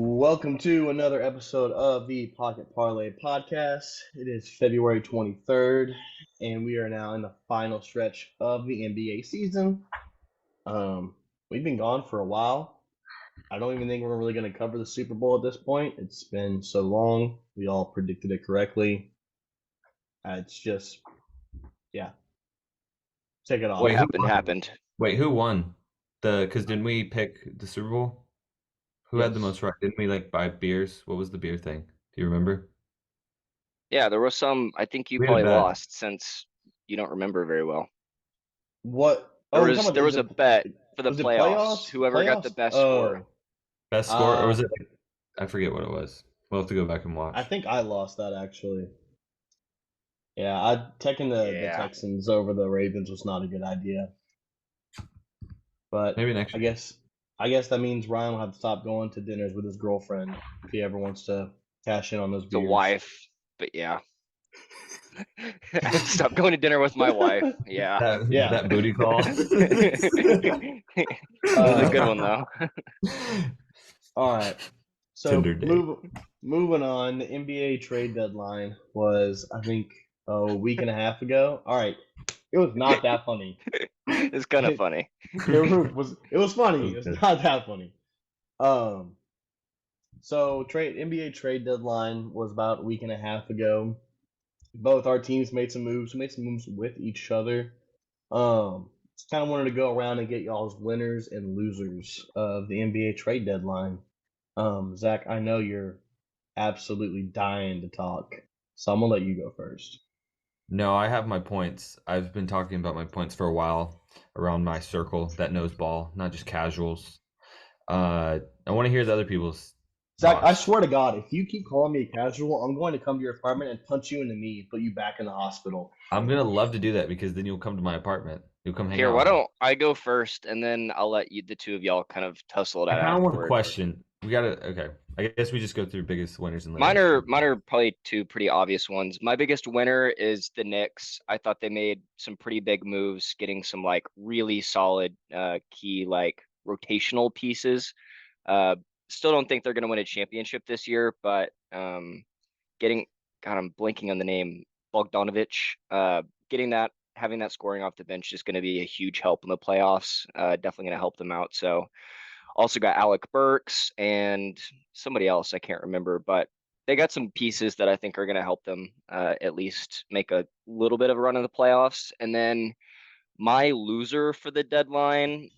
Welcome to another episode of the Pocket Parlay Podcast. It is February 23rd, and we are now in the final stretch of the NBA season. We've been gone for a while. I don't even think we're really going to cover the Super Bowl at this point. It's been so long. We all predicted it correctly. It's just, yeah, take it off. What Wait, who happened won? happened. Wait, who won? Because didn't we pick the Super Bowl? Who had the Yes. most right? Didn't we like buy beers? What was the beer thing? Do you remember? Yeah, there was some. I think you We had a probably bet. lost since you don't remember very well. What? There Oh, you're was talking about there was a bet for the was it playoffs. playoffs? Whoever got the Playoffs? best score. Oh, Best score, or was uh, it like I forget what it was. We'll have to go back and I watch. think I lost that actually. Yeah, I taking the Yeah. Texans over the Ravens was not a good idea. But Maybe next I year. guess I guess that means Ryan will have to stop going to dinners with his girlfriend if he ever wants to cash in on those It's a beers. wife, but yeah. Stop going to dinner with my wife. Yeah. That Yeah. that booty call. It was a good one though. All right. So Tinder date. moving on, the NBA trade deadline was I think a week and a half ago. All right. It was not that funny. It's kind of It, funny. it was funny. That It was was good. not that funny. Um so trade NBA trade deadline was about a week and a half ago. Both our teams made some moves. We made some moves with each other. Just kind of wanted to go around and get y'all's winners and losers of the NBA trade deadline. Zach, I know you're absolutely dying to talk, so I'm gonna let you go first. No, I have my points. I've been talking about my points for a while around my circle that knows ball, not just casuals. I want to hear the other people's Zach, I thoughts. swear to God, if you keep calling me a casual, I'm going to come to your apartment and punch you in the knee and put you back in the hospital. I'm gonna love to do that because then you'll come to my apartment. You'll come hang Here, out why with me. don't I go first and then I'll let you the two of y'all kind of tussle it I out kind of want to afterward. question. We gotta. Okay. I guess we just go through biggest winners and Mine losers. are mine are probably two pretty obvious ones. My biggest winner is the Knicks. I thought they made some pretty big moves, getting some like really solid key like rotational pieces. Uh Still don't think they're going to win a championship this year, but getting God, I'm blinking on the name Bogdanovich. Getting that having that scoring off the bench is going to be a huge help in the playoffs. Definitely going to help them out. So also got Alec Burks and somebody else I can't remember, but they got some pieces that I think are going to help them at least make a little bit of a run in the playoffs. And then my loser for the deadline,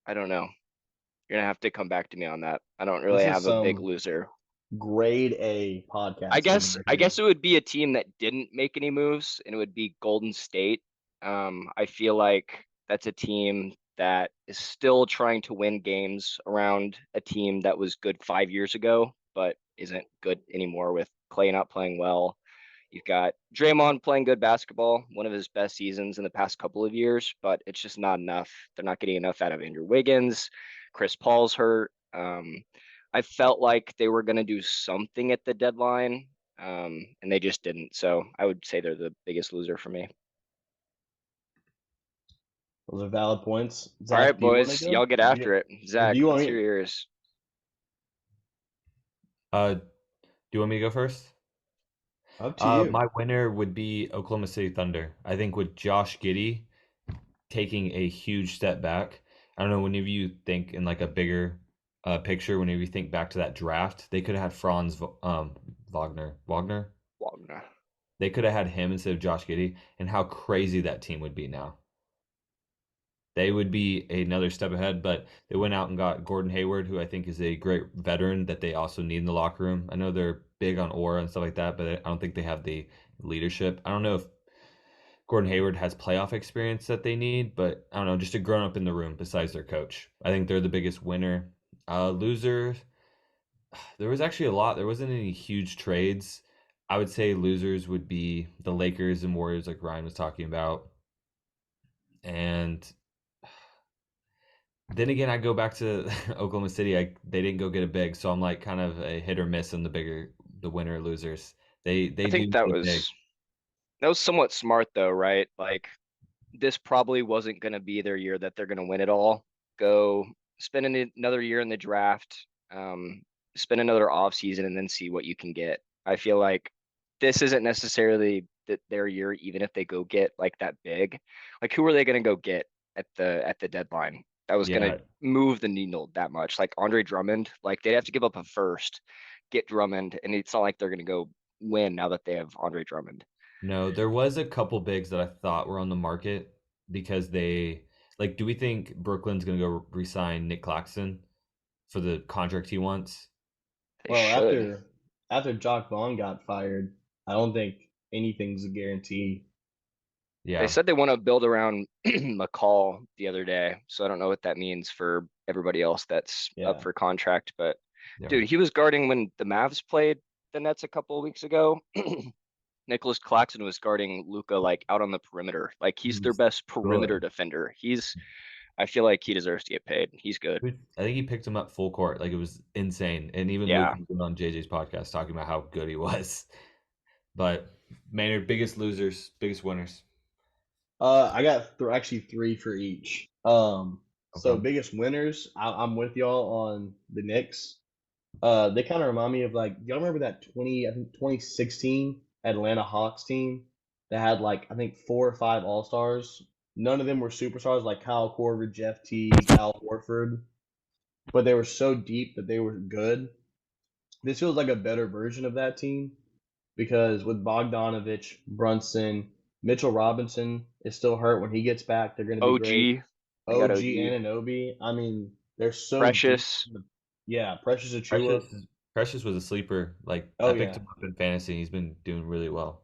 I don't know. You're gonna have to come back to me on that. I don't really This is have a big some loser. grade A I podcasting guess right I here. guess it would be a team that didn't make any moves, and it would be Golden State. I feel like that's a team that is still trying to win games around a team that was good 5 years ago, but isn't good anymore with Clay not playing well. You've got Draymond playing good basketball, one of his best seasons in the past couple of years, but it's just not enough. They're not getting enough out of Andrew Wiggins. Chris Paul's hurt. I felt like they were going to do something at the deadline, and they just didn't. So I would say they're the biggest loser for me. Those are valid points. All right, Zach, do you want to boys, go? y'all get Do after it. Zach, you want let's hear me? yours. Do you want me to go first? Up to you. My winner would be Oklahoma City Thunder. I think with Josh Giddey taking a huge step back. I don't know. Whenever you think in like a bigger picture, whenever you think back to that draft, they could have had Wagner. Wagner. Well, They could have had him instead of Josh Giddey, and how crazy that team would be now. They would be another step ahead, but they went out and got Gordon Hayward, who I think is a great veteran that they also need in the locker room. I know they're big on aura and stuff like that, but I don't think they have the leadership. I don't know if Gordon Hayward has playoff experience that they need, but I don't know, just a grown up in the room besides their coach. I think they're the biggest winner. Loser, there was actually a lot. There wasn't any huge trades. I would say losers would be the Lakers and Warriors, like Ryan was talking about. And then again, I go back to Oklahoma City. They didn't go get a big, so I'm like kind of a hit or miss on the winner or losers. They I do think need a big. that was somewhat smart though, right? Like this probably wasn't going to be their year that they're going to win it all. Go spend another year in the draft, spend another off season, and then see what you can get. I feel like this isn't necessarily their year, even if they go get like that big. Like, who are they going to go get at the deadline? That was going Yeah, to move the needle that much. Like Andre Drummond, like they'd have to give up a first, get Drummond, and it's not like they're going to go win now that they have Andre Drummond. no, there was a couple bigs that I thought were on the market because they like. Do we think Brooklyn's gonna go resign Nick Claxton for the contract he wants? They Well, should. after Jock Vaughn got fired, I don't think anything's a guarantee. They Yeah, said they want to build around McCall the other day, so I don't know what that means for everybody else that's up Yeah. for contract. But yeah. dude, he was guarding when the Mavs played the Nets a couple of weeks ago. Nicholas Claxton was guarding Luca like out on the perimeter. Like He he's their was best perimeter good. defender. I feel like he deserves to get paid. He's good. I think he picked him up full court. Like it was insane. And even Luke Yeah. was on JJ's podcast talking about how good he was. But Maynard, biggest losers, biggest winners. I got actually three for each. So Okay. biggest winners, I'm with y'all on the Knicks. They kind of remind me of like, y'all remember that 2016 Atlanta Hawks team that had like I think 4 or 5 All Stars. None of them were superstars like Kyle Korver, Jeff Teague, Al Horford, but they were so deep that they were good. This feels like a better version of that team because with Bogdanovich, Brunson, Mitchell Robinson is still hurt. When he gets back, they're going to be great. OG. They got OG OG. Ananobi. I mean, they're so deep. Precious. Yeah, Precious Achua. Precious Precious was a sleeper. Like Oh I picked yeah. him up in fantasy and he's been doing really well.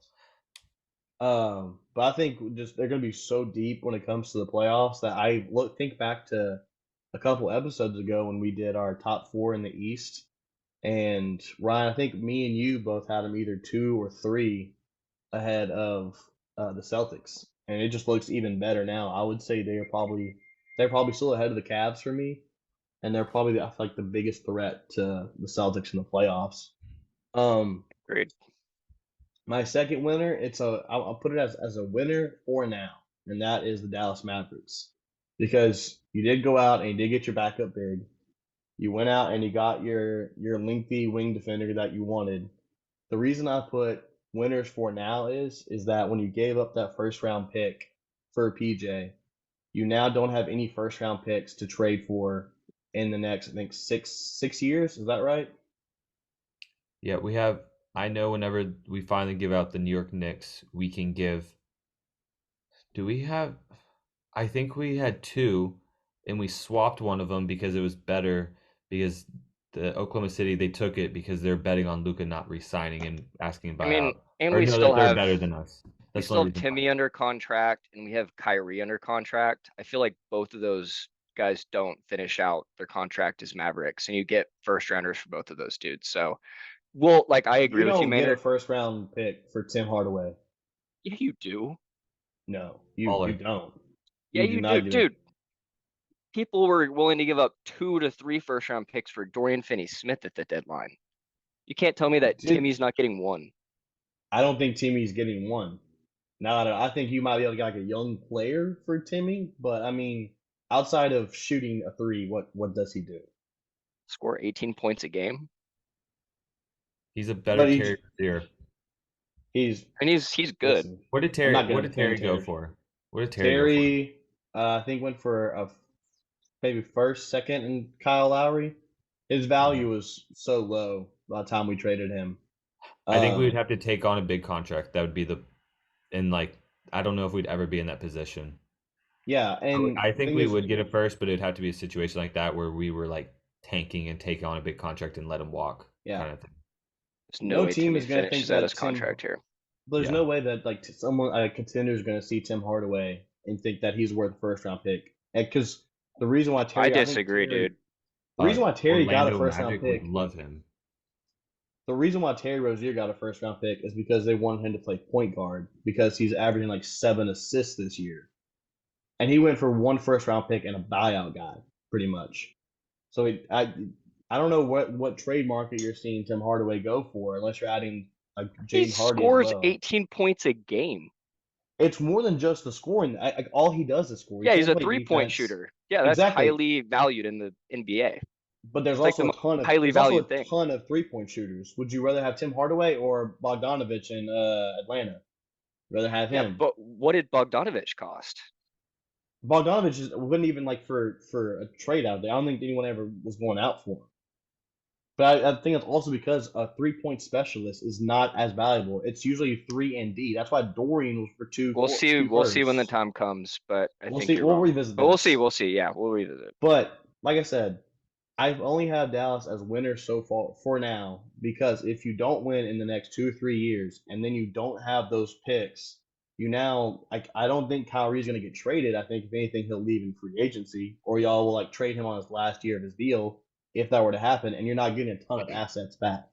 But I think just they're going to be so deep when it comes to the playoffs that think back to a couple episodes ago when we did our top four in the East. And Ryan, I think me and you both had them either 2 or 3 ahead of the Celtics, and it just looks even better now. I would say they're probably still ahead of the Cavs for me, and they're probably I feel like the biggest threat to the Celtics in the playoffs. Um, Great. my second winner, I'll put it as a winner for now, and that is the Dallas Mavericks, because you did go out and you did get your backup big. You went out and you got your lengthy wing defender that you wanted. The reason I put winners for now is that when you gave up that first round pick for PJ, you now don't have any first round picks to trade for in the next I think six years. Is that right? Yeah, we have I know whenever we finally give out the New York Knicks, we can give do we have I think we had two and we swapped one of them because it was better because the Oklahoma City they took it because they're betting on Luca not re-signing and asking I mean, buyout. and Or we no, still that they're have better than us. we That's the still only have reason why. Timmy under contract and we have Kyrie under contract. I feel like both of those guys don't finish out their contract as Mavericks, and you get first rounders for both of those dudes. So, well, like I You agree with you, don't get a Maynard. first round pick for Tim Hardaway. Yeah, you do. No, you Baller. don't. Yeah, You do you do, not get a dude. People were willing to give up 2 to 3 first round picks for Dorian Finney-Smith at the deadline. You can't tell me that did. Timmy's not getting one. I don't think Timmy's getting one. Now I think you might be able to get like a young player for Timmy, but I mean, outside of shooting a three, what does he do? Score 18 points a game. He's a better But Terry Rozier. he's And he's good. listen. What did I'm Terry not what gonna did defend Terry go Terry. for? What did Terry go for? Terry, I think went for a maybe first, second, and Kyle Lowry. His value was so low by the time we traded him. I think we would Um, have to take on a big contract. That would be the and like I don't know if we'd ever be in that position. yeah, and I the think thing we is, would get it first, but it'd have to be a situation like that where we were like tanking and taking on a big contract and let him walk yeah, kind of thing. There's no no way team Timmy is gonna think finishes out his that Tim. contract here. There's Yeah. no way that like someone a contender is gonna see Tim Hardaway and think that he's worth a first round pick. Because the reason why I Terry, I think disagree, Terry, dude. the reason why Terry got a Orlando first round Magic would pick, love him. the reason why Terry Rozier got a first round pick is because they wanted him to play point guard because he's averaging like 7 assists this year. And he went for one first round pick and a buyout guy, pretty much. So I don't know what trade market you're seeing Tim Hardaway go for, unless you're adding like He James Hardy as scores well. 18 points a game. It's more than just the scoring. All he does is score. He Yeah, he's can't a play 3-point defense. shooter. Yeah, that's Exactly. highly valued in the NBA. But there's It's like the also a most ton of highly there's also valued a thing. ton of 3-point shooters. Would you rather have Tim Hardaway or Bogdanovich in Atlanta? Rather have Yeah, him. but what did Bogdanovich cost? Wouldn't even like for a trade out there. I don't think anyone ever was going out for him. But I think it's also because a 3-point specialist is not as valuable. It's usually 3 and D. That's why Dorian was for We'll see. two We'll see when the firsts. time comes, but I We'll think see. you're We'll wrong. revisit But we'll see. this. We'll see. Yeah, we'll revisit. But like I said, I've only had Dallas as winners so far for now because if you don't win in the next 2 or 3 years and then you don't have those picks, you now I don't think Kyrie's gonna get traded. I think if anything he'll leave in free agency or y'all will like trade him on his last year of his deal if that were to happen, and you're not getting a ton of assets back.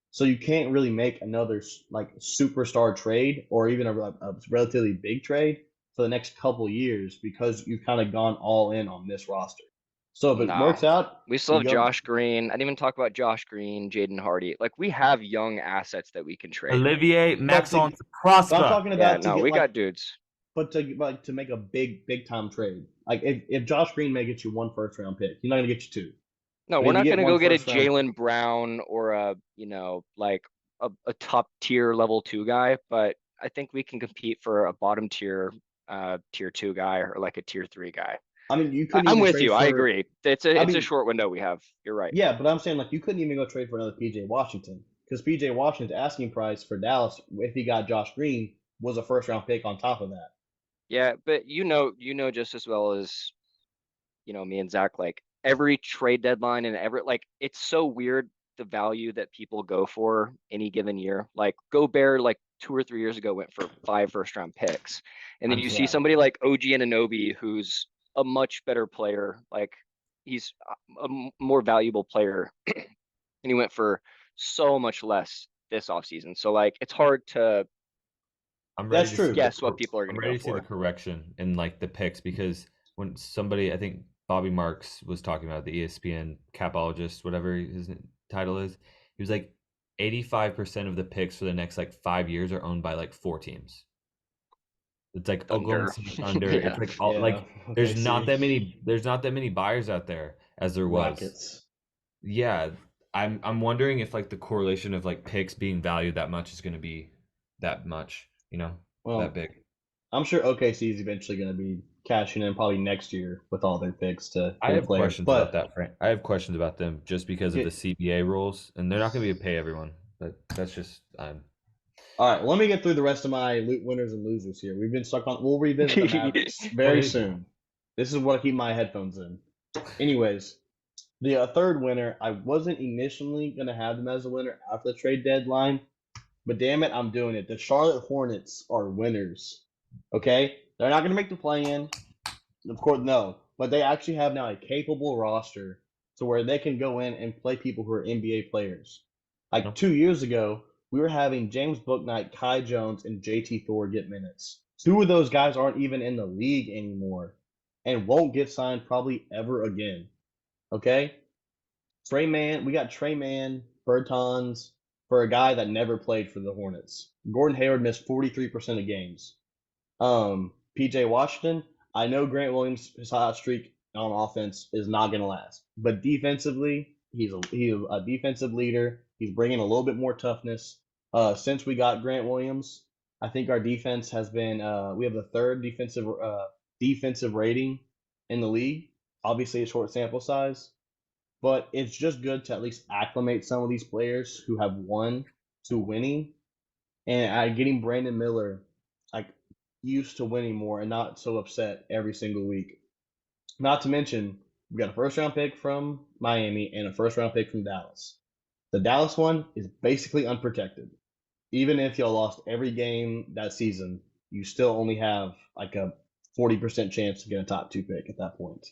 So you can't really make another like superstar trade or even a relatively big trade for the next couple years because you've kind of gone all in on this roster. So if it No, works out, we still you have go. Josh Green. I didn't even talk about Josh Green, Jaden Hardy. Like we have young assets that we can trade. Olivier But Maxence I'm Prosper. talking Yeah, about to no, get we like, got dudes. but to make a big time trade. Like if Josh Green may get you one first round pick, he's not gonna get you two. No, But we're if you not get gonna one go get a first round, Jalen Brown or like a top tier level two guy, but I think we can compete for a bottom tier two guy or like a tier three guy. I mean, you couldn't I'm even with trade you. I for. agree. I It's a mean, short window we have. You're right. yeah, but I'm saying like you couldn't even go trade for another PJ Washington because PJ Washington's asking price for Dallas if he got Josh Green was a first round pick on top of that. Yeah, but you know just as well as me and Zach, like every trade deadline and every like it's so weird the value that people go for any given year. Like Gobert, like 2 or 3 years ago, went for 5 first-round picks, and then you That's see right. somebody like OG Anunoby, who's a much better player. Like he's a more valuable player, and he went for so much less this offseason. So like it's hard to I'm ready That's to see true. guess what people are I'm going to go ready to see the for. correction in like the picks because when somebody, I think Bobby Marks was talking about the ESPN capologist, whatever his title is, he was like 85% of the picks for the next like 5 years are owned by like four teams. It's like Oklahoma Thunder. City Thunder. Yeah. It's like all Yeah. like Okay. See, there's not that many buyers out there as there was. Rockets. Yeah, I'm wondering if like the correlation of like picks being valued that much is going to be that much, that Well, big. I'm sure OKC is eventually going to be cashing in probably next year with all their picks to I get have players. questions about But that, Frank. I have questions about them just because of the get, CBA rules, and they're not going to be able to pay everyone. But that's just all right, let me get through the rest of my winners and losers here. We've been stuck on. We'll revisit the Mavericks what very is it? soon. This is what I keep my headphones in. Anyways, the third winner, I wasn't initially gonna have them as a winner after the trade deadline, but damn it, I'm doing it. The Charlotte Hornets are winners. Okay, they're not gonna make the play-in, of course, no, but they actually have now a capable roster to where they can go in and play people who are NBA players. Like No. 2 years ago, we were having James Bouknight, Kai Jones, and JT Thor get minutes. Two of those guys aren't even in the league anymore and won't get signed probably ever again. Okay? Trey Mann, we got Trey Mann, Bertans for a guy that never played for the Hornets. Gordon Hayward missed 43% of games. PJ Washington, I know Grant Williams' his hot streak on offense is not going to last, but defensively, he's a defensive leader. He's bringing a little bit more toughness. Since we got Grant Williams, I think our defense has been we have the third defensive rating in the league. Obviously, a short sample size, but it's just good to at least acclimate some of these players who have won to winning, and getting Brandon Miller like used to winning more and not so upset every single week. Not to mention, we got a first round pick from Miami and a first round pick from Dallas. The Dallas one is basically unprotected. Even if y'all lost every game that season, you still only have like a 40% chance to get a top two pick at that point.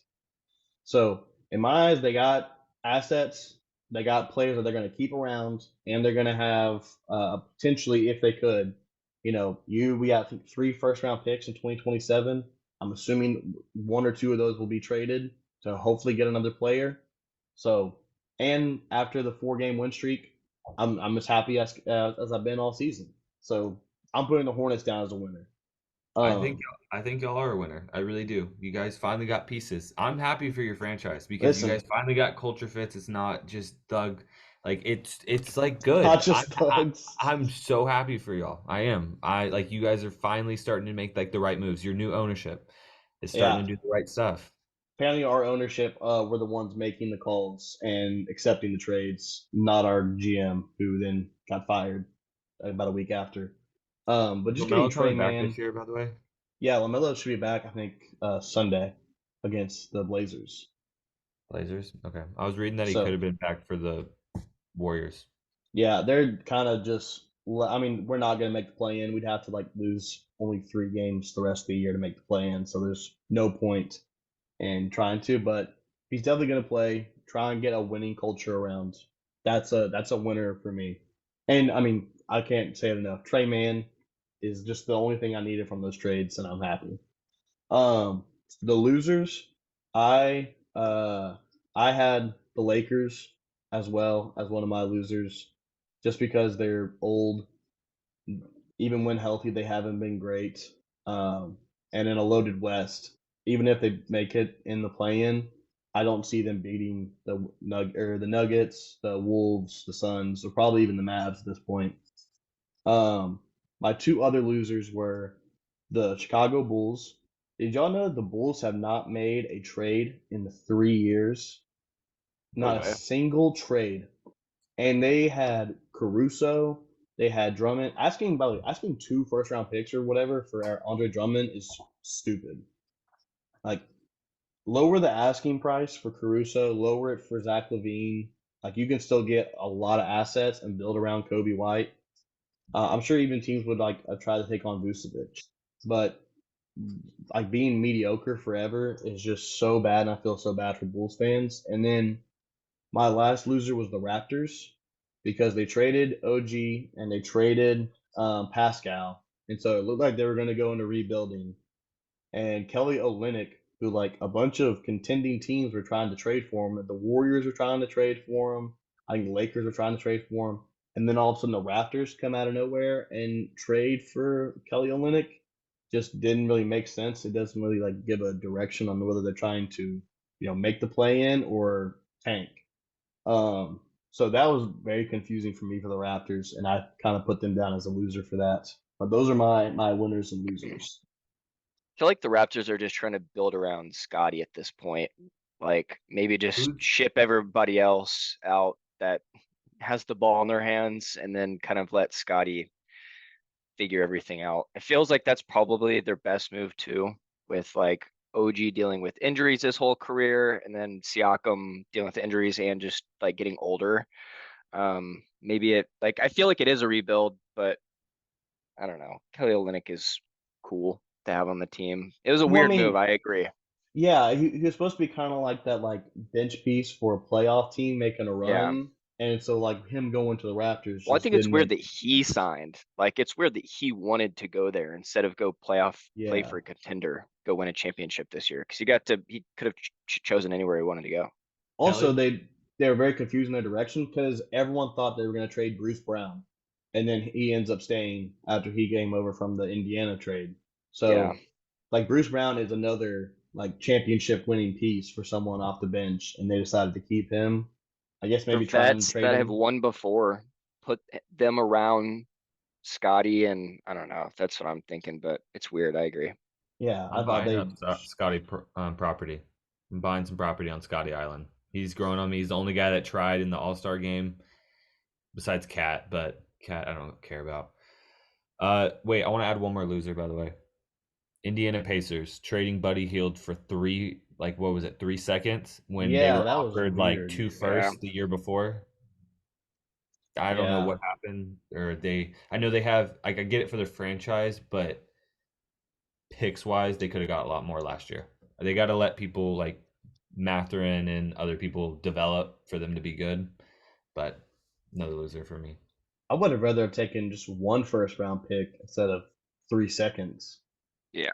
So, in my eyes, they got assets, they got players that they're going to keep around, and they're going to have potentially, if they could, we got 3 first round picks in 2027. I'm assuming one or two of those will be traded to hopefully get another player. So, and after the 4 game win streak, I'm as happy as I've been all season. So, I'm putting the Hornets down as a winner. Um, I think y'all are a winner. I really do. You guys finally got pieces. I'm happy for your franchise because you Listen, guys finally got culture fits. It's not just thug. Like it's like not good. just thugs. I'm so happy for y'all. I am. I like you guys are finally starting to make like the right moves. Your new ownership is starting Yeah, to do the right stuff. apparently our ownership were the ones making the calls and accepting the trades, not our GM, who then got fired about a week after. But Is just getting LaMelo Trey coming back Man. this year, by the way? Yeah, Lamelo should be back. I think Sunday against the Blazers. Blazers. Okay. I was reading that he could So have been back for the Warriors. yeah, they're kind of just. I mean, we're not gonna make the play in. We'd have to like lose only 3 games the rest of the year to make the play in. So there's no point in trying to. But he's definitely gonna play. Try and get a winning culture around. That's a winner for me. And I mean, I can't say it enough. Trey Man is just the only thing I needed from those trades, and I'm happy. Um, the losers, I uh I had the Lakers as well as one of my losers, just because they're old. Even when healthy, they haven't been great. And in a loaded West, even if they make it in the play-in, I don't see them beating the Nuggets, the Wolves, the Suns, or probably even the Mavs at this point. Um, my two other losers were the Chicago Bulls. Did y'all know the Bulls have not made a trade in 3 years? No Not a way. single trade. And they had Caruso, they had Drummond. Asking, by the way, asking 2 first-round picks or whatever for our Andre Drummond is stupid. Like, lower the asking price for Caruso, lower it for Zach LaVine. Like, you can still get a lot of assets and build around Kobe White. I'm sure even teams would like try to take on Vucevic, but like being mediocre forever is just so bad, and I feel so bad for Bulls fans. And then my last loser was the Raptors because they traded OG and they traded Pascal, and so it looked like they were going to go into rebuilding. And Kelly Olynyk, who like a bunch of contending teams were trying to trade for him, the Warriors were trying to trade for him. I think the Lakers were trying to trade for him, and then all of a sudden the Raptors come out of nowhere and trade for Kelly Olynyk. Just didn't really make sense. It doesn't really like give a direction on whether they're trying to, make the play in or tank. So that was very confusing for me for the Raptors, and I kind of put them down as a loser for that. But those are my winners and losers. I feel like the Raptors are just trying to build around Scotty at this point. Like maybe just Who ship everybody else out that has the ball in their hands and then kind of let Scotty figure everything out. It feels like that's probably their best move too, with like OG dealing with injuries his whole career and then Siakam dealing with injuries and just like getting older. Maybe it like I feel like it is a rebuild, but I don't know. Kelly Olynyk is cool to have on the team. It was a Well, I weird move, mean, I agree. yeah, he was supposed to be kind of like that, like bench piece for a playoff team making a Yeah. run, and so like him going to the Raptors Well, I just think it's didn't weird make. that he signed. Like, it's weird that he wanted to go there instead of go play Yeah. for a contender, go win a championship this year. Because he could have chosen anywhere he wanted to go. Also, Kelly? they were very confused in their direction because everyone thought they were going to trade Bruce Brown, and then he ends up staying after he came over from the Indiana trade. Yeah. So like Bruce Brown is another like championship winning piece for someone off the bench, and they decided to keep him. I guess For maybe try and vets trade that have him. won before, put them around Scotty, and I don't know. That's what I'm thinking, but it's weird. I agree. Yeah, I I'm thought buying they. up Scotty property. I'm buying some property on Scotty Island. He's growing on me. He's the only guy that tried in the All-Star game besides Cat, but Cat I don't care about. Wait, I want to add one more loser, by the way. Indiana Pacers trading Buddy Hield for like what was it, 3 seconds when they Yeah, were that was offered like weird. two Yeah. firsts the year before. I don't know Yeah. what happened, or I know they have, like, I get it for their franchise, but picks wise, they could have got a lot more last year. They got to let people like Matherin and other people develop for them to be good. But another loser for me. I would have rather have taken just 1 first-round pick instead of 3 seconds. Yeah.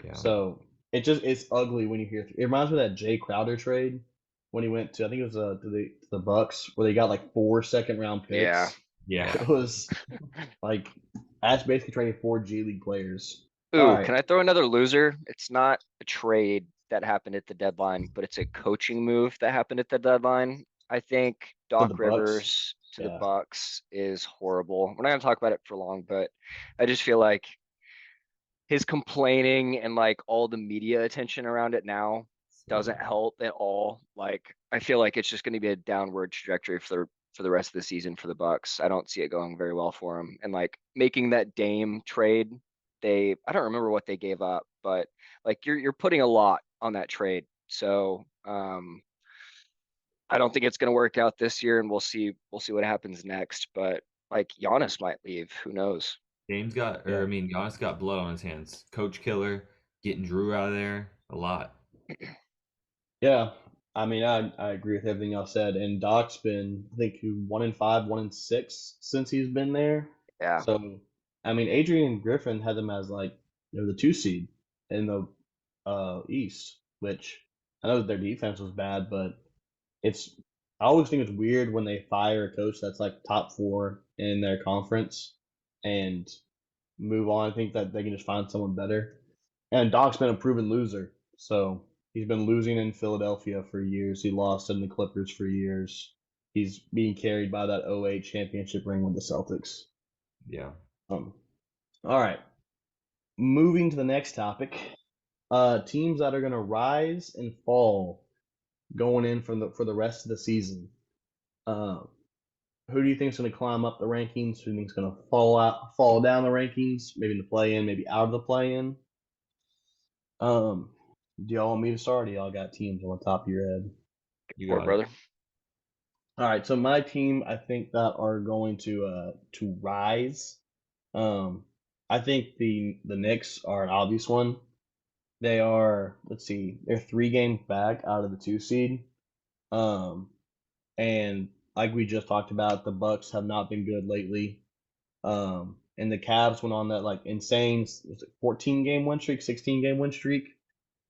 Yeah. So it's ugly when you hear. It reminds me of that Jay Crowder trade when he went to, I think it was to the Bucks, where they got like 4 second-round Yeah. picks. Yeah. It was like that's basically trading 4 G League players. All Ooh, right, can I throw another loser? It's not a trade that happened at the deadline, but it's a coaching move that happened at the deadline. I think to the Doc Bucks. Rivers to the Yeah. Bucks is horrible. We're not gonna talk about it for long, but I just feel like his complaining and like all the media attention around it now doesn't help at all. Like I feel like it's just going to be a downward trajectory for the rest of the season for the Bucks. I don't see it going very well for him. And like making that Dame trade, I don't remember what they gave up, but like you're putting a lot on that trade. So I don't think it's going to work out this year, and we'll see what happens next. But like Giannis might leave. Who knows? Yeah. Giannis got blood on his hands. Coach killer, getting Drew out of there, a lot. Yeah. I mean, I agree with everything y'all said. And Doc's been, I think, 1-5, 1-6 since he's been there. Yeah. So, I mean, Adrian Griffin had them as like, the 2 seed in the East, which I know that their defense was bad, but it's I always think it's weird when they fire a coach that's like top four in their conference and move on. I think that they can just find someone better. And Doc's been a proven loser, so he's been losing in Philadelphia for years. He lost in the Clippers for years. He's being carried by that '08 championship ring with the Celtics. Yeah. Um, all right, moving to the next topic. Teams that are going to rise and fall going in for the rest of the season. Um, who do you think is going to climb up the rankings? Who do you think is going to fall down the rankings? Maybe in the play in, maybe out of the play in. Do y'all want me to start? Or do y'all got teams on the top of your head? You Poor got it. brother. All right, so my team, I think that are going to rise. Um, I think the Knicks are an obvious one. They are, let's see, they're 3 games back out of the 2 seed. Um, and like we just talked about, the Bucks have not been good lately. And the Cavs went on that like insane, was it 14 game win streak, 16 game win streak.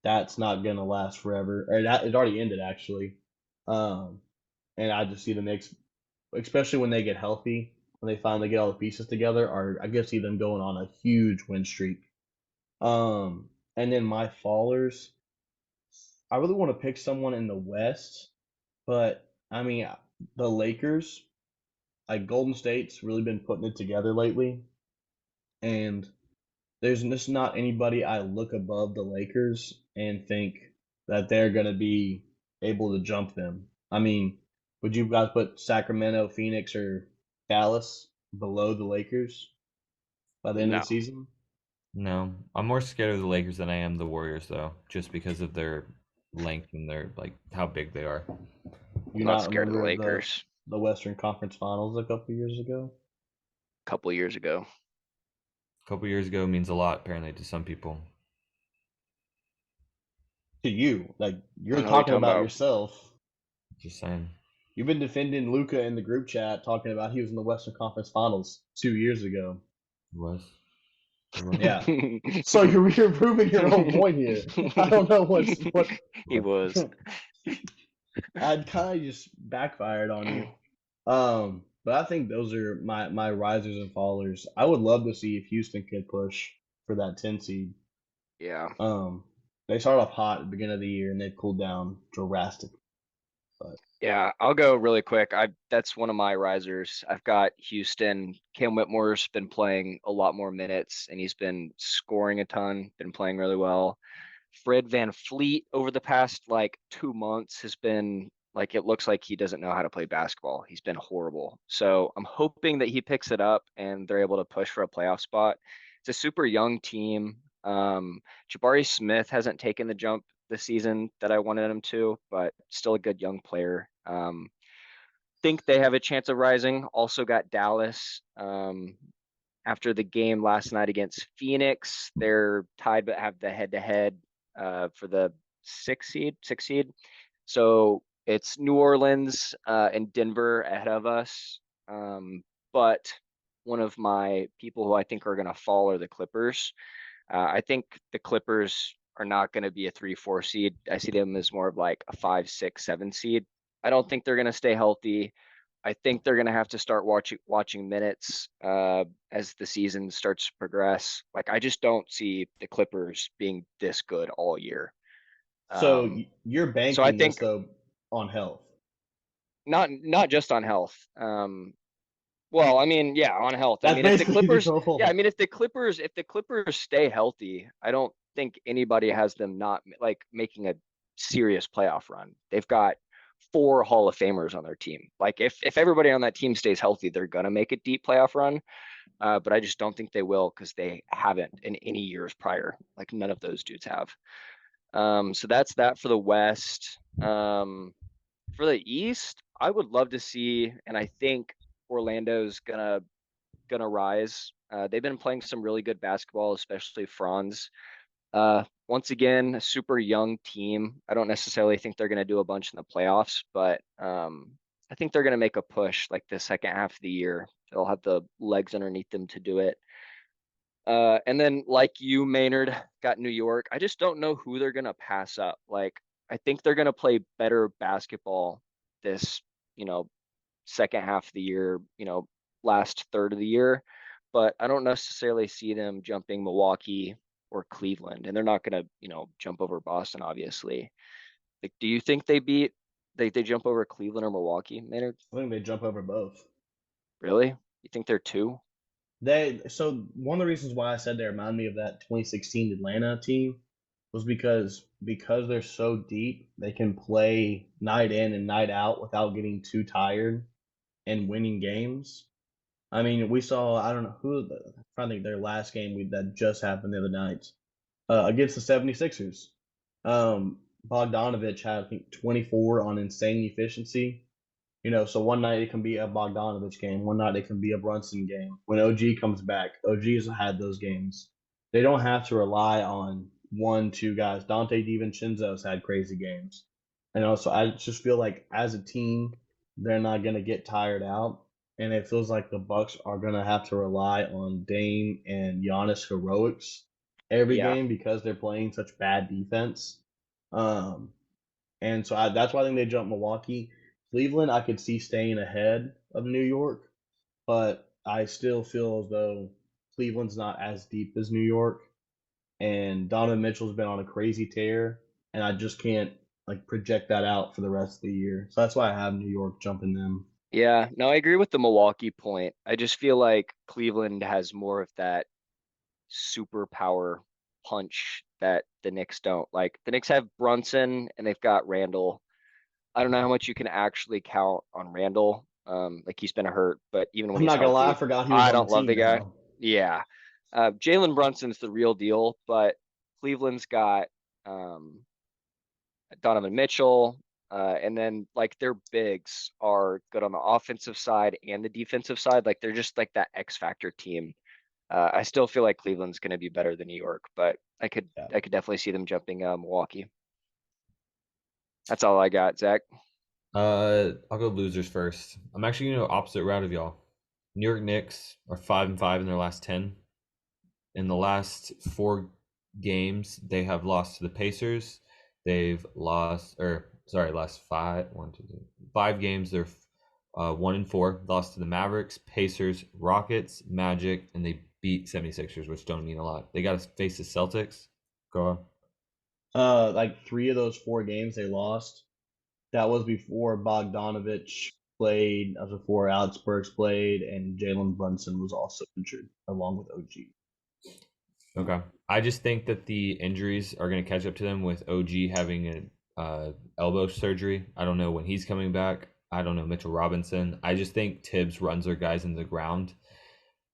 That's not gonna last forever. Or that it already ended actually. Um, and I just see the Knicks, especially when they get healthy, when they finally get all the pieces together, are I guess see them going on a huge win streak. And then my fallers, I really want to pick someone in the West, but I mean the Lakers, like Golden State's really been putting it together lately, and there's just not anybody I look above the Lakers and think that they're gonna be able to jump them. I mean, would you guys put Sacramento, Phoenix, or Dallas below the Lakers by the end of No. the season? No, I'm more scared of the Lakers than I am the Warriors, though, just because of their length and their like how big they are. You I'm not not scared of the remember Lakers. the Western Conference Finals a couple years ago? A couple years ago. A couple years ago means a lot, apparently, to some people. To you, like I you're don't know what you're talking talking about about. yourself. Just saying. You've been defending Luca in the group chat, talking about he was in the Western Conference Finals 2 years ago. It was. It was. Yeah, so you're proving your own point here. I don't know what He was. I'd kind of just backfired on you. But I think those are my risers and fallers. I would love to see if Houston could push for that 10 seed. Yeah. Um, they started off hot at the beginning of the year and they've cooled down drastically. But Yeah, I'll go really quick. That's one of my risers. I've got Houston. Cam Whitmore's been playing a lot more minutes and he's been scoring a ton, been playing really well. Fred Van Fleet over the past like 2 months has been like it looks like he doesn't know how to play basketball. He's been horrible. So I'm hoping that he picks it up and they're able to push for a playoff spot. It's a super young team. Jabari Smith hasn't taken the jump this season that I wanted him to, but still a good young player. Think they have a chance of rising. Also got Dallas. After the game last night against Phoenix, they're tied but have the head-to-head for the six seed. So it's New Orleans and Denver ahead of us. But one of my people who I think are going to fall are the Clippers. I think the Clippers are not going to be a 3-4 seed. I see them as more of like a 5-6-7 seed. I don't think they're going to stay healthy. I think they're gonna have to start watching minutes as the season starts to progress. Like I just don't see the Clippers being this good all year. So Um, you're so I banking this think though on health. not just on health. Well, I mean, yeah, on health. I That's mean, if the basically the Clippers, yeah, I goal. mean, if the Clippers stay healthy, I don't think anybody has them not like making a serious playoff run. They've got four Hall of Famers on their team. Like if everybody on that team stays healthy, they're gonna make a deep playoff run. But I just don't think they will because they haven't in any years prior. Like none of those dudes have. So that's that for the West. For the East, I would love to see, and I think Orlando's gonna rise. They've been playing some really good basketball, especially Franz. Once again, a super young team. I don't necessarily think they're gonna do a bunch in the playoffs, but I think they're gonna make a push like the second half of the year. They'll have the legs underneath them to do it. And then like you, Maynard, got New York. I just don't know who they're gonna pass up. Like I think they're gonna play better basketball this, you know, second half of the year, last third of the year. But I don't necessarily see them jumping Milwaukee or Cleveland, and they're not gonna, jump over Boston, obviously. Like, do you think they jump over Cleveland or Milwaukee, Maynard? I think they jump over both. Really? You think they're two? So one of the reasons why I said they remind me of that 2016 Atlanta team was because they're so deep, they can play night in and night out without getting too tired and winning games. I mean, we saw I don't know I'm trying to think their last game that just happened the other night against the 76ers. Bogdanovich had I think 24 on insane efficiency. So one night it can be a Bogdanovich game, one night it can be a Brunson game. When OG comes back, OG's had those games. They don't have to rely on one, two guys. Dante DiVincenzo's had crazy games. And also, I just feel like as a team, they're not going to get tired out. And it feels like the Bucks are going to have to rely on Dame and Giannis heroics every Yeah. game because they're playing such bad defense. Um, and so that's why I think they jumped Milwaukee. Cleveland, I could see staying ahead of New York, but I still feel as though Cleveland's not as deep as New York. And Donovan Mitchell's been on a crazy tear, and I just can't like project that out for the rest of the year. So that's why I have New York jumping them. Yeah, no, I agree with the Milwaukee point. I just feel like Cleveland has more of that superpower punch that the Knicks don't. Like the Knicks have Brunson and they've got Randall. I don't know how much you can actually count on Randall. Like he's been hurt, but even when I'm he's not gonna lie, I healthy, forgot he was I on the don't love team the guy. now. Yeah. Jalen Brunson's the real deal, but Cleveland's got um, Donovan Mitchell, and then like their bigs are good on the offensive side and the defensive side. Like they're just like that X factor team. I still feel like Cleveland's going to be better than New York, but I could Yeah. I could definitely see them jumping Milwaukee. That's all I got, Zach. I'll go losers first. I'm actually gonna go opposite route of y'all. New York Knicks are 5-5 in their last 10. In the last 4 games, they have lost to the Pacers. They've lost, or sorry, last 5 games. They're 1-4. Lost to the Mavericks, Pacers, Rockets, Magic, and they beat 76ers, which don't mean a lot. They got to face the Celtics. Go on. Like 3 of those 4 games they lost. That was before Bogdanovich played, that was before Alex Burks played, and Jalen Brunson was also injured along with OG. Okay. I just think that the injuries are going to catch up to them with OG having an elbow surgery. I don't know when he's coming back. I don't know Mitchell Robinson. I just think Tibbs runs their guys into the ground,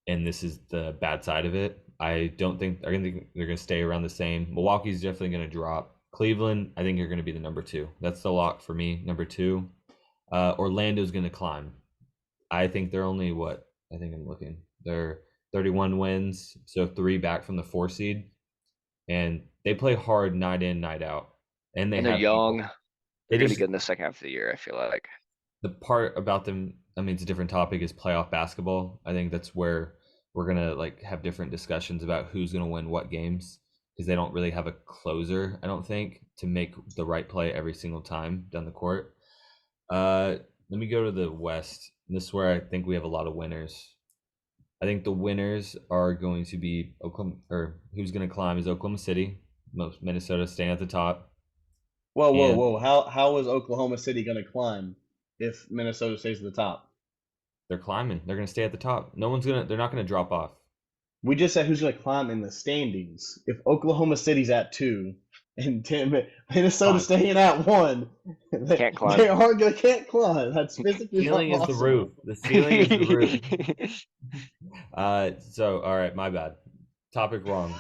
and this is the bad side of it. I don't think they're going to stay around the same. Milwaukee's definitely going to drop. Cleveland, I think you're going to be the number 2. That's the lock for me. Number 2. Orlando's going to climb. I think they're only what? I think I'm looking. They're 31 wins, so 3 back from the 4 seed, and they play hard night in, night out, and they And they're have people. young. They They're going to be just good in the second half of the year, I feel like. the part about them. I mean, it's a different topic. Is playoff basketball. I think that's where we're gonna like have different discussions about who's gonna win what games because they don't really have a closer. I don't think to make the right play every single time down the court. Let me go to the West. And this is where I think we have a lot of winners. I think the winners are going to be Oklahoma, or who's going to climb is Oklahoma City, Minnesota staying at the top. Whoa! How is Oklahoma City going to climb if Minnesota stays at the top? They're climbing. They're going to stay at the top. They're not going to drop off. We just said who's going to climb in the standings. If Oklahoma City's at 2 and Minnesota's staying at 1, Can't climb. They can't climb. That's physically Ceiling not is the possible. roof. The ceiling is the roof. So all right, my bad. Topic wrong.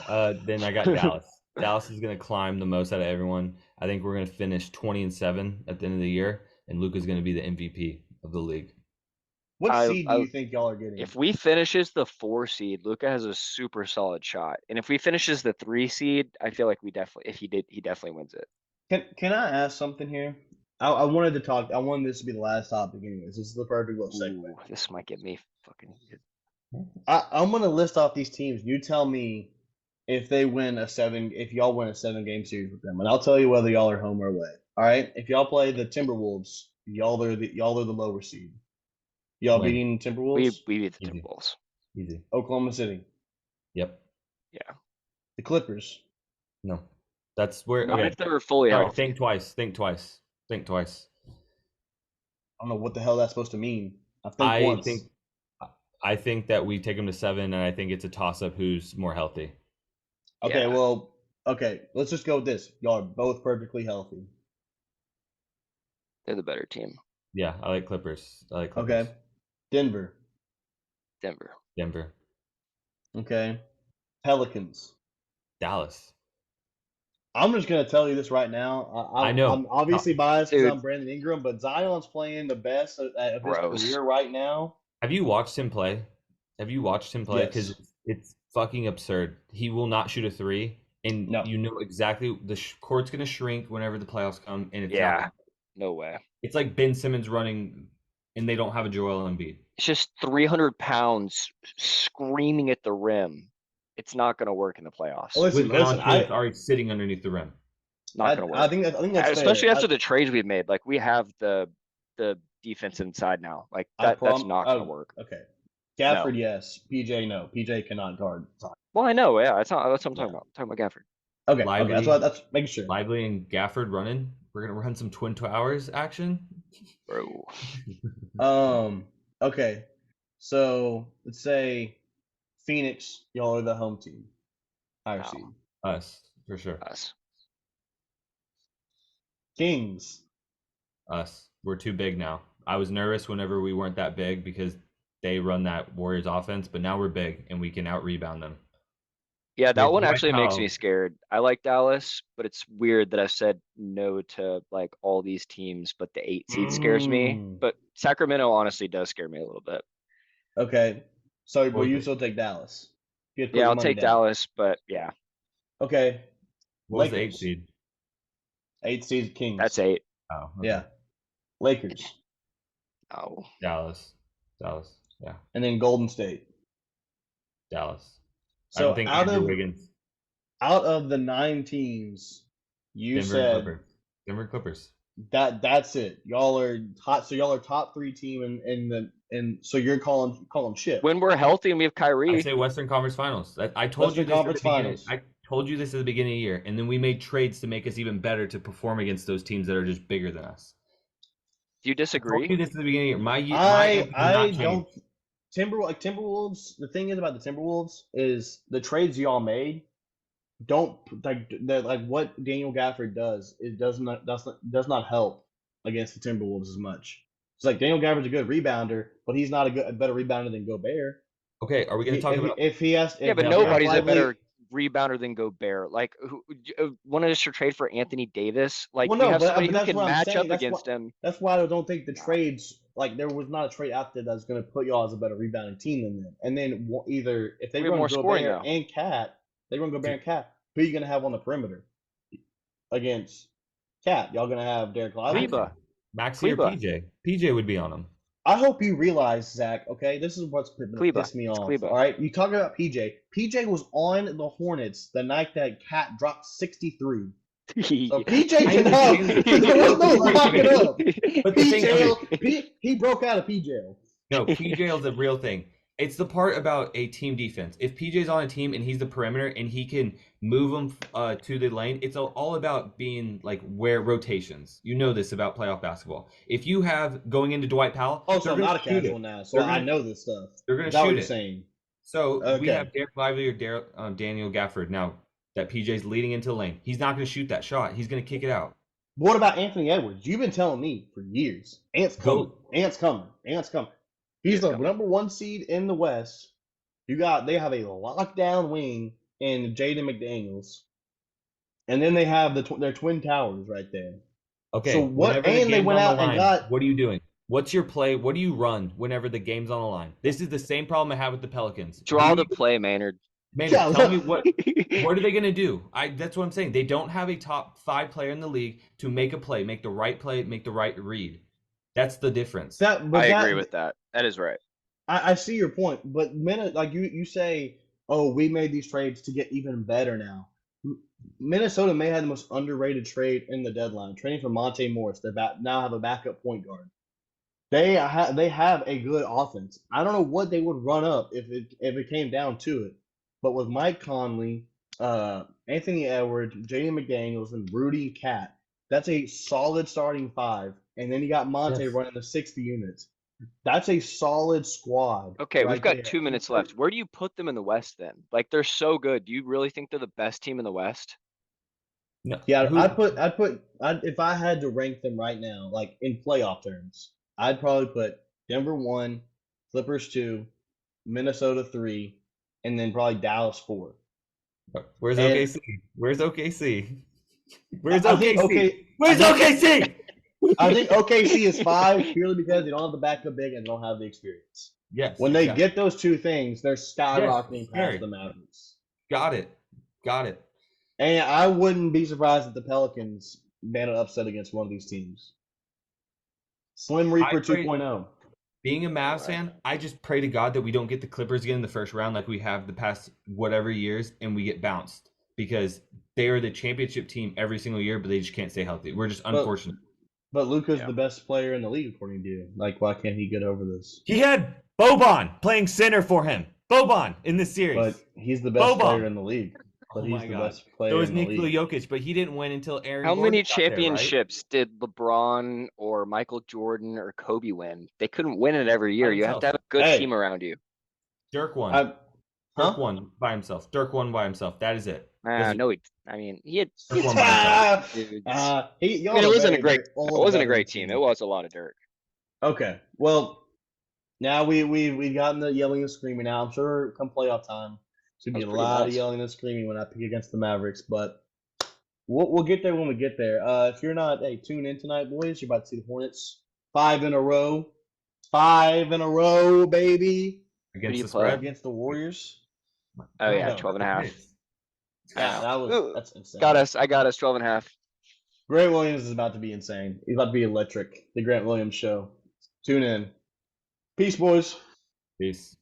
Then I got Dallas. Dallas is going to climb the most out of everyone. I think we're going to finish 20-7 at the end of the year, and Luka's going to be the MVP of the league. What seed do you think y'all are getting? If we finishes the 4 seed, Luka has a super solid shot. And if we finishes the 3 seed, I feel like he definitely wins it. Can I ask something here? I wanted to talk. I wanted this to be the last topic, anyways. This is the perfect little segue. Ooh, this might get me fucking heated. I'm gonna list off these teams. You tell me if y'all win a 7-game series with them, and I'll tell you whether y'all are home or away. All right. If y'all play the Timberwolves, y'all are the lower seed. Y'all Win. beating Timberwolves? We beat the Easy. Timberwolves. Easy. Oklahoma City. Yep. Yeah. The Clippers. No. That's where. Not Okay. if they're fully All right, healthy. think twice. I don't know what the hell that's supposed to mean. Once. I think that we take them to 7, and I think it's a toss-up who's more healthy. Okay, Yeah. let's just go with this. Y'all are both perfectly healthy. They're the better team. Yeah, I like Clippers. Okay. Denver. Denver. Okay. Pelicans. Dallas. I'm just gonna tell you this right now. I know. I'm obviously biased because Dude. I'm Brandon Ingram, but Zion's playing the best of his Gross. career right now. Have you watched him play? Because Yes. it's fucking absurd. He will not shoot a 3, and No. you know exactly the court's gonna shrink whenever the playoffs come, and it's Yeah. not. No way. It's like Ben Simmons running, and they don't have a Joel Embiid. It's just 300 pounds screaming at the rim. It's not going to work in the playoffs. Listen, With Montrezl already sitting underneath the rim. Not going to work. I think that's Especially fair. after the trades we've made. Like, we have the defense inside now. Like, that's not going to work. Okay. Gafford, yes. PJ, no. PJ cannot guard. Well, I know. Yeah, that's what I'm talking about. I'm talking about Gafford. Okay. Lively. That's making sure. Lively and Gafford running. We're gonna run some Twin Towers action. Bro. Okay. So let's say Phoenix, y'all are the home team. Higher No. seed. Us, for sure. Us. Kings. Us. We're too big now. I was nervous whenever we weren't that big because they run that Warriors offense, but now we're big and we can out rebound them. Yeah, that Like, one Dwight actually makes me Powell. scared. I like Dallas, but it's weird that I've said no to like all these teams, but the 8 seed scares me. Mm. But Sacramento honestly does scare me a little bit. Okay. So will What you was it? still take Dallas? You have to put Yeah, your I'll money take down. Dallas, but yeah, Okay. What was the 8 Lakers. seed? 8 seed Kings. that's 8. Oh, okay. Yeah. Lakers. Oh, Dallas. Yeah. And then Golden State. Dallas. I So don't think out Andrew of Wiggins. out of the 9 teams, you Denver said Clippers. Denver Clippers. that's it. Y'all are hot. So y'all are top 3 team and so you're calling shit. when we're healthy and we have I Kyrie, say Western Conference Finals. I told you Western this Conference at the beginning. Finals. I told you this at the beginning of the year, and then we made trades to make us even better to perform against those teams that are just bigger than us. do you I told you disagree? this at the beginning of the year. I don't Timberwolves. The thing is about the Timberwolves is the trades y'all made don't like what Daniel Gafford does. It does not help against the Timberwolves as much. It's like Daniel Gafford's a good rebounder, but he's not a better rebounder than Gobert. Okay, are we going to talk about? If he has? Yeah, but if nobody's a Lively- better rebounder than Gobert. Like, want to just trade for Anthony Davis? Like, Well, we no, have but somebody who that's can what I'm match saying. up That's against him. That's why I don't think the trades, like there was not a trade out there that's going to put y'all as a better rebounding team than them. And then either if they We have run more scoring, Gobert though. and Cat, who are you going to have on the perimeter against Cat? Y'all going to have Derek Lively? Kleba. Maxey or Kleba. PJ? PJ would be on them. I hope you realize, Zach. Okay, this is what's Kleba. pissed me It's off. Kleba. All right, you talking about PJ? PJ was on the Hornets the night that Cat dropped 63. So PJ can have. There was no locking up. But the thing is, PJ, he broke out of PJ. No, PJ is a real thing. It's the part about a team defense. If PJ's on a team and he's the perimeter and he can move them to the lane, it's all about being like where rotations. You know this about playoff basketball. If you have going into Dwight Powell, Also, they're I'm gonna not a shoot casual it. now, so They're I gonna- know this stuff. They're going Is to that what shoot you're it. saying? So we Okay. have Derek Lively or Daniel Gafford now that PJ's leading into the lane. He's not going to shoot that shot. He's going to kick it out. But what about Anthony Edwards? You've been telling me for years. Ant's coming. Go. Ant's coming. Ant's coming. He's the number 1 seed in the West. They have a lockdown wing in Jaden McDaniels, and then they have their twin towers right there. Okay. So what? Whenever the And they game's went on out the line, and got. what are you doing? What's your play? What do you run whenever the game's on the line? This is the same problem I have with the Pelicans. Draw the play, Maynard. Maynard, Yeah, tell look. me what are they going to do? That's what I'm saying. They don't have a top 5 player in the league to make a play, make the right play, make the right read. That's the difference. I agree with that. That is right. I see your point, but like you say, oh, we made these trades to get even better now. Minnesota may have the most underrated trade in the deadline, trading for Monte Morris. They now have a backup point guard. They have a good offense. I don't know what they would run up if it came down to it, but with Mike Conley, Anthony Edwards, Jaden McDaniels, and Rudy Cat, that's a solid starting 5. And then you got Monte running the 60 units. That's a solid squad. Okay, right we've got there. 2 minutes left. Where do you put them in the West then? Like they're so good. Do you really think they're the best team in the West? No. Yeah, if I had to rank them right now, like in playoff terms, I'd probably put Denver 1, Clippers 2, Minnesota 3, and then probably Dallas 4. Where's And- OKC? Where's OKC? Where's I think OKC? Where's OKC? I think OKC is 5 purely because they don't have the backup big and they don't have the experience. Yes. When they exactly. get those 2 things, they're skyrocketing very. past the Mavericks. Got it. And I wouldn't be surprised if the Pelicans made an upset against one of these teams. Slim Reaper I pray- 2.0. Being a Mavs fan, I just pray to God that we don't get the Clippers again in the first round like we have the past whatever years and we get bounced because they are the championship team every single year, but they just can't stay healthy. We're just unfortunate. But Luka's Yeah. the best player in the league, according to you. Like, why can't he get over this? He had Boban playing center for him. Boban in this series. But he's the best Boban. player in the league. But Oh he's my the God. best player So was in the Nikola league. Jokic, but he didn't win until Aaron. How Gordon many got there, right? championships did LeBron or Michael Jordan or Kobe win? They couldn't win it every year. You have to have a good Hey. team around you. Dirk won. I- Dirk huh? won by himself. Dirk won by himself. That is it. No, I mean, he had Dirk won by himself. dudes. I I mean, it wasn't a great team. It was a lot of Dirk. Okay. Well, now we've gotten the yelling and screaming now. I'm sure come playoff time, it's gonna be That a was pretty lot of nice. yelling and screaming when I pick against the Mavericks, but we'll get there when we get there. If you're not, hey, tune in tonight, boys. You're about to see the Hornets 5 in a row. 5 in a row, baby. Against you the play? spread. Against the Warriors. Oh yeah, No. 12 and a half. Yeah, Ooh, that's insane. I got us 12 and a half. Grant Williams is about to be insane. He's about to be electric. The Grant Williams show. Tune in. Peace, boys. Peace.